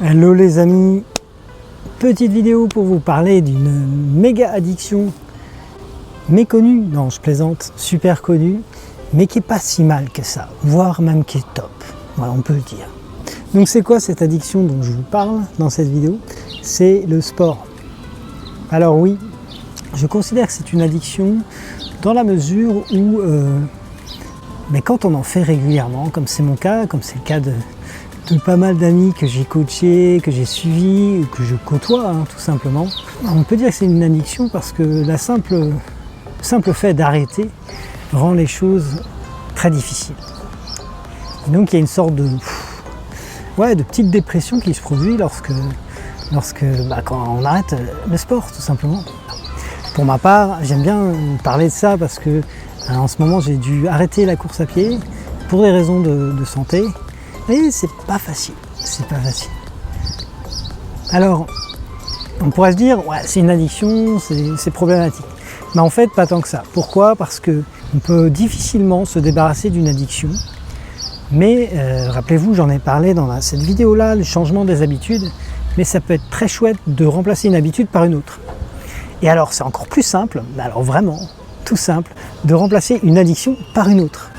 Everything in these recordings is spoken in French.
Hello les amis, petite vidéo pour vous parler d'une méga addiction méconnue, non je plaisante, super connue, mais qui est pas si mal que ça, voire même qui est top, voilà on peut le dire. Donc c'est quoi cette addiction dont je vous parle dans cette vidéo? C'est le sport. Alors oui, je considère que c'est une addiction dans la mesure où mais quand on en fait régulièrement, comme c'est mon cas, comme c'est le cas de pas mal d'amis que j'ai coachés, que j'ai suivis, ou que je côtoie tout simplement, on peut dire que c'est une addiction parce que le simple fait d'arrêter rend les choses très difficiles. Et donc il y a une sorte de petite dépression qui se produit quand on arrête le sport tout simplement. Pour ma part, j'aime bien parler de ça parce que en ce moment j'ai dû arrêter la course à pied pour des raisons de santé. Et c'est pas facile. Alors, on pourrait se dire, ouais, c'est une addiction, c'est problématique. Mais en fait, pas tant que ça. Pourquoi? Parce qu'on peut difficilement se débarrasser d'une addiction. Mais rappelez-vous, j'en ai parlé dans cette vidéo-là, le changement des habitudes. Mais ça peut être très chouette de remplacer une habitude par une autre. Et alors, c'est encore plus simple, alors vraiment, tout simple, de remplacer une addiction par une autre.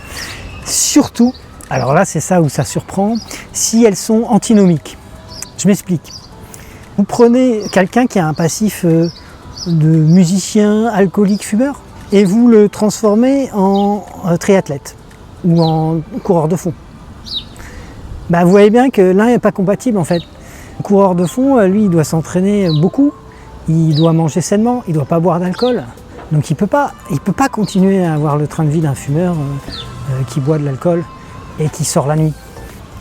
Surtout, alors là c'est ça où ça surprend, si elles sont antinomiques. Je m'explique. Vous prenez quelqu'un qui a un passif de musicien alcoolique fumeur et vous le transformez en triathlète ou en coureur de fond. Vous voyez bien que l'un n'est pas compatible en fait. Le coureur de fond, lui, il doit s'entraîner beaucoup, il doit manger sainement, il ne doit pas boire d'alcool. Donc il peut pas continuer à avoir le train de vie d'un fumeur qui boit de l'alcool et qui sort la nuit.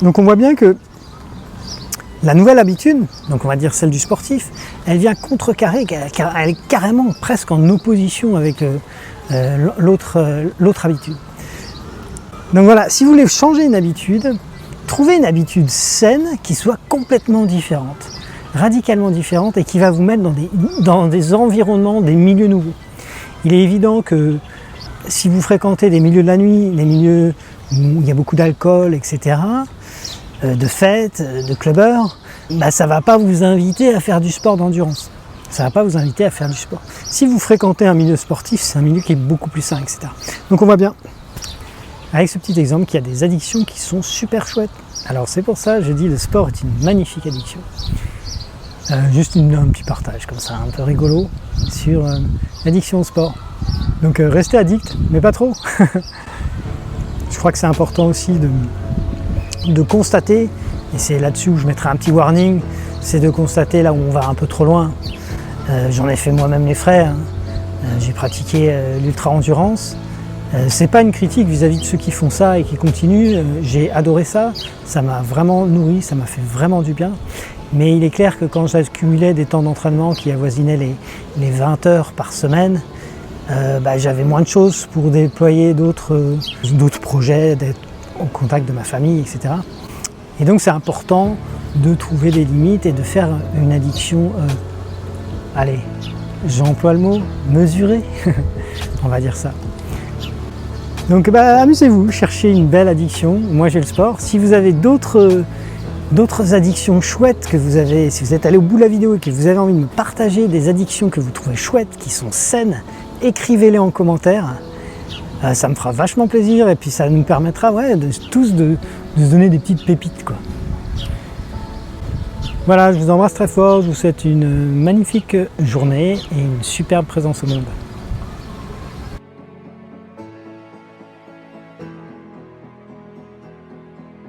Donc on voit bien que la nouvelle habitude, donc on va dire celle du sportif, elle vient contrecarrer, elle est carrément presque en opposition avec l'autre habitude. Donc voilà, si vous voulez changer une habitude, trouvez une habitude saine qui soit complètement différente, radicalement différente et qui va vous mettre dans des environnements, des milieux nouveaux. Il est évident que si vous fréquentez des milieux de la nuit, des milieux où il y a beaucoup d'alcool, etc., de fêtes, de clubbers, ça ne va pas vous inviter à faire du sport d'endurance. Ça ne va pas vous inviter à faire du sport. Si vous fréquentez un milieu sportif, c'est un milieu qui est beaucoup plus sain, etc. Donc on voit bien, avec ce petit exemple, qu'il y a des addictions qui sont super chouettes. Alors c'est pour ça que je dis le sport est une magnifique addiction. Juste un petit partage comme ça, un peu rigolo, sur l'addiction au sport. Donc restez addict, mais pas trop. Je crois que c'est important aussi de constater, et c'est là-dessus où je mettrai un petit warning, c'est de constater là où on va un peu trop loin. J'en ai fait moi-même les frais, j'ai pratiqué l'ultra-endurance. C'est pas une critique vis-à-vis de ceux qui font ça et qui continuent, j'ai adoré ça, ça m'a vraiment nourri, ça m'a fait vraiment du bien. Mais il est clair que quand j'accumulais des temps d'entraînement qui avoisinaient les 20 heures par semaine, j'avais moins de choses pour déployer d'autres projets, d'être au contact de ma famille, etc. Et donc c'est important de trouver des limites et de faire une addiction, allez, j'emploie le mot, mesurée, on va dire ça. Donc amusez-vous, cherchez une belle addiction, moi j'ai le sport. Si vous avez d'autres addictions chouettes que vous avez, si vous êtes allé au bout de la vidéo et que vous avez envie de me partager des addictions que vous trouvez chouettes, qui sont saines, écrivez-les en commentaire, ça me fera vachement plaisir et puis ça nous permettra de se donner des petites pépites quoi. Voilà, je vous embrasse très fort, je vous souhaite une magnifique journée et une superbe présence au monde.